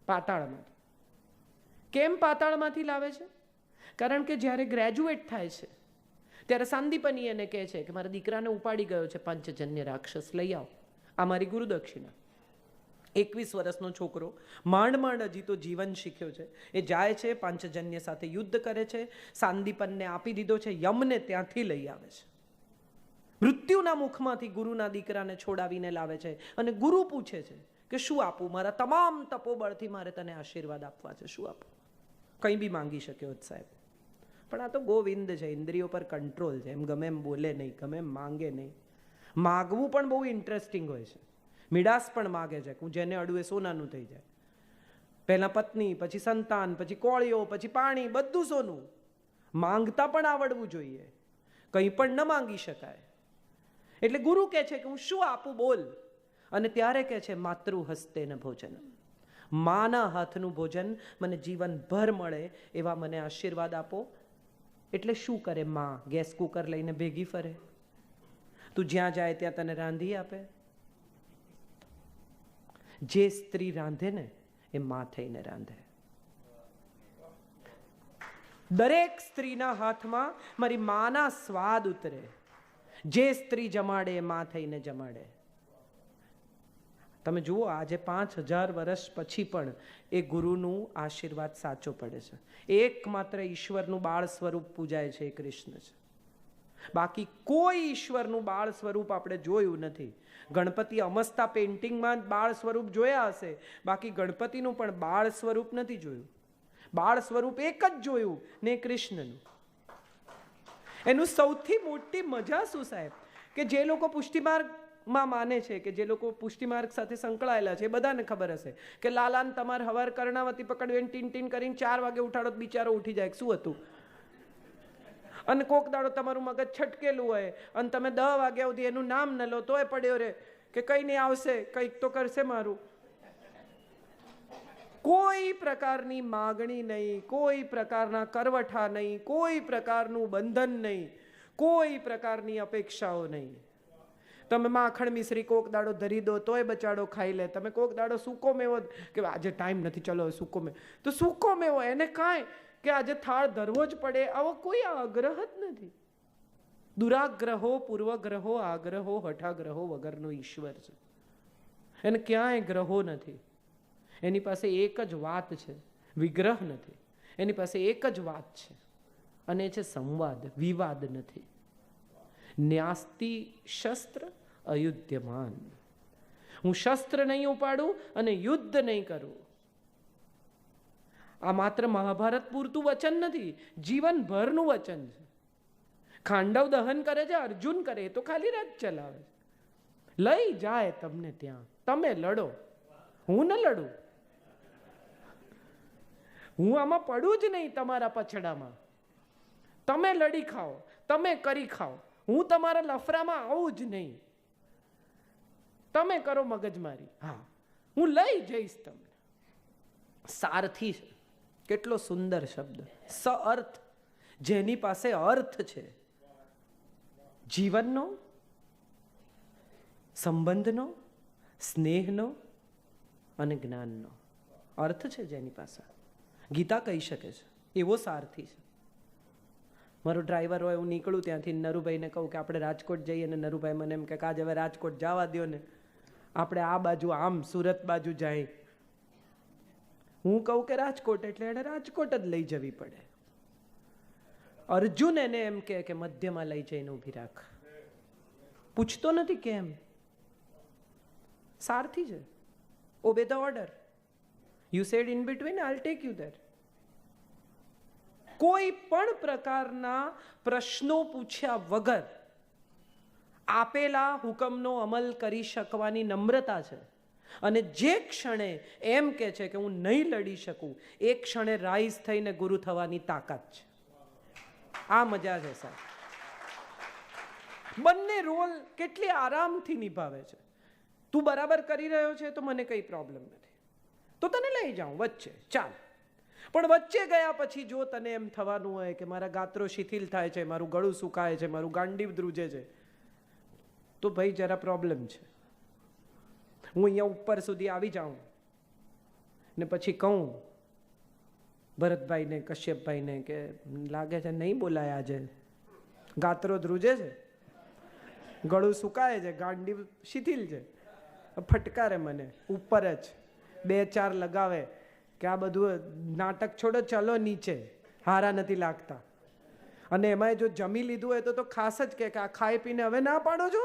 પાતાળમાંથી. કેમ પાતાળમાંથી લાવે છે? કારણ કે જ્યારે ગ્રેજ્યુએટ થાય છે ત્યારે સાંદીપની એને કહે છે કે મારા દીકરાને ઉપાડી ગયો છે પાંચજન્ય રાક્ષસ, લઈ આવો, આ મારી ગુરુદક્ષિણા. 21 વર્ષનો છોકરો માંડ હજી તો જીવન શીખ્યો છે. એ જાય છે, પાંચજન્ય સાથે યુદ્ધ કરે છે, સાંદીપનને આપી દીધો છે, યમને ત્યાંથી લઈ આવે છે. મૃત્યુના મુખમાંથી ગુરુના દીકરાને છોડાવીને લાવે છે. અને ગુરુ પૂછે છે કે શું આપું? મારા તમામ તપોબળથી મારે તને આશીર્વાદ આપવા છે, શું આપું? કંઈ બી માંગી શક્યો જ સાહેબ. પણ આ તો ગોવિંદ છે, ઇન્દ્રિયો પર કંટ્રોલ છે. એમ ગમે એમ બોલે નહીં, ગમે એમ માંગે નહીં. માગવું પણ બહુ ઇન્ટરેસ્ટિંગ હોય છે. મિડાસ પણ માગે છે, હું જેને અડું એ સોનાનું થઈ જાય. પહેલા પત્ની, પછી સંતાન, પછી કોળીઓ, પછી પાણી, બધું સોનું. માંગતા પણ આવડવું જોઈએ. કંઈ પણ ન માંગી શકાય. એટલે ગુરુ કહે છે કે હું શું આપું બોલ. અને ત્યારે કહે છે માતૃ હસ્તે ન ભોજન, માના હાથનું ભોજન મને જીવનભર મળે એવા મને આશીર્વાદ આપો. એટલે શું કરે માં? ગેસ કુકર લઈને ભેગી ફરે? તું જ્યાં જાય ત્યાં તને રાંધી આપે? જે સ્ત્રી રાંધે ને એ માં થઈને રાંધે. દરેક સ્ત્રીના હાથમાં મારી માના સ્વાદ ઉતરે. જે સ્ત્રી જમાડે એ માં થઈને જમાડે. તમે જુઓ, આજે 5000 વર્ષ પછી પણ એ ગુરુનું આશીર્વાદ સાચો પડે છે. એકમાત્ર ઈશ્વરનું બાળ સ્વરૂપ પૂજાય છે એ કૃષ્ણ છે. બાકી કોઈ ઈશ્વરનું બાળ સ્વરૂપ આપણે જોયું નથી. ગણપતિ અમસ્તા પેઇન્ટિંગમાં બાળ સ્વરૂપ જોયા હશે, બાકી ગણપતિનું પણ બાળ સ્વરૂપ નથી જોયું. બાળ સ્વરૂપ એક જ જોયું ને કૃષ્ણનું. એનું સૌથી મોટી મજા શું સાહેબ, કે જે લોકો પુષ્ટિમાર્ગમાં માને છે, કે જે લોકો પુષ્ટિમાર્ગ સાથે સંકળાયેલા છે, એ બધાને ખબર હશે કે લાલાને તમારે હવાર કર્ણાવતી પકડવીને ટીન ટીન કરીને 4 વાગે ઉઠાડો તો બિચારો ઉઠી જાય. શું હતું? અને કોક દાડો તમારું મગજ છટકેલું હોય અને તમે 10 વાગ્યા સુધી એનું નામ ન લો તોય પડ્યો રે કે કંઈ નહીં, આવશે, કંઈક તો કરશે મારું. કોઈ પ્રકારની માગણી નહીં, કોઈ પ્રકારના કરવઠા નહીં, કોઈ પ્રકારનું બંધન નહીં, કોઈ પ્રકારની અપેક્ષાઓ નહીં. તમે માખણ મિશ્રી કોક દાડો ધરી દો તોય બચાડો ખાઈ લે. તમે કોક દાડો સૂકો મેવો કે આજે ટાઈમ નથી, ચલો સૂકો મેવો, તો સૂકો મેવો એને કાંઈ કે આજે થાળ ધરવો જ પડે, આવો કોઈ આગ્રહ જ નથી. દુરાગ્રહો, પૂર્વગ્રહો, આગ્રહો, હઠાગ્રહો વગરનો ઈશ્વર છે. એને ક્યાંય ગ્રહો નથી. એની પાસે એક જ વાત છે, વિગ્રહ નથી. એની પાસે એક જ વાત છે અને એ છે સંવાદ, વિવાદ નથી. ન્યાસ્તિ શસ્ત્ર અયુધ્યમાન. હું શસ્ત્ર નહીં ઉપાડું અને યુદ્ધ નહીં કરું. આ માત્ર મહાભારત પૂરતું વચન નથી, જીવનભરનું વચન છે. ખાંડવ દહન કરે છે અર્જુન, કરે એ તો ખાલી રાજ ચલાવે છે. લઈ જાય તમને ત્યાં, તમે લડો, હું ન લડું. હું આમાં પડું જ નહીં તમારા પછડામાં. તમે લડી ખાઓ, તમે કરી ખાઓ, હું તમારા લફરામાં આવું જ નહીં. તમે કરો મગજમારી, હા હું લઈ જઈશ તમને. સારથી છે, કેટલો સુંદર શબ્દ, સઅર્થ. જેની પાસે અર્થ છે, જીવનનો, સંબંધનો, સ્નેહનો અને જ્ઞાનનો અર્થ છે જેની પાસે. ગીતા કહી શકે છે એવો સારથી છે. મારો ડ્રાઈવર હોય, હું નીકળું ત્યાંથી, નરુભાઈને કહું કે આપણે રાજકોટ જઈએ, અને નરુભાઈ મને એમ કે આજ હવે રાજકોટ જવા દો ને, આપણે આ બાજુ આમ સુરત બાજુ જાય. હું કહું કે રાજકોટ, એટલે એને રાજકોટ જ લઈ જવી પડે. અર્જુન એને એમ કે મધ્યમાં લઈ જઈને ઊભી રાખ. પૂછતો નથી કેમ. સારથી છે. Obey the order. You sad in between, I'll tech you there. કોઈ પણ પ્રકારના પ્રશ્નો પૂછ્યા વગર આપેલા હુકમનો અમલ કરી શકવાની નમ્રતા છે. અને જે ક્ષણે એમ કે છે કે હું નહીં લડી શકું, એ ક્ષણે રાઈઝ થઈને ગુરુ થવાની તાકાત છે. આ મજા છે સાહેબ. બંને રોલ કેટલી આરામથી નિભાવે છે. તું બરાબર કરી રહ્યો છે તો મને કંઈ પ્રોબ્લેમ નથી, તો તને લઈ જાઉં વચ્ચે, ચાલ. પણ વચ્ચે ગયા પછી જો તને એમ થવાનું હોય કે મારા ગાત્રો શિથિલ થાય છે, મારું ગળું સુકાય છે, મારું ગાંડીવ ધ્રુજે છે, તો ભાઈ જરા પ્રોબ્લેમ છે. હું અહીંયા ઉપર સુધી આવી જાઉં ને પછી કહું ભરતભાઈને, કશ્યપભાઈને કે લાગે છે નહીં બોલાય આજે, ગાત્રો ધ્રુજે છે, ગળું સુકાય છે, ગાંડીવ શિથિલ છે, ફટકારે મને ઉપર જ 2-4 લગાવે કે આ બધું નાટક છોડો, ચલો નીચે, હારા નથી લાગતા. અને એમાં જો જમી લીધું હોય તો ખાસ જ કે આ ખાઈ પીને હવે ના પાડો છો,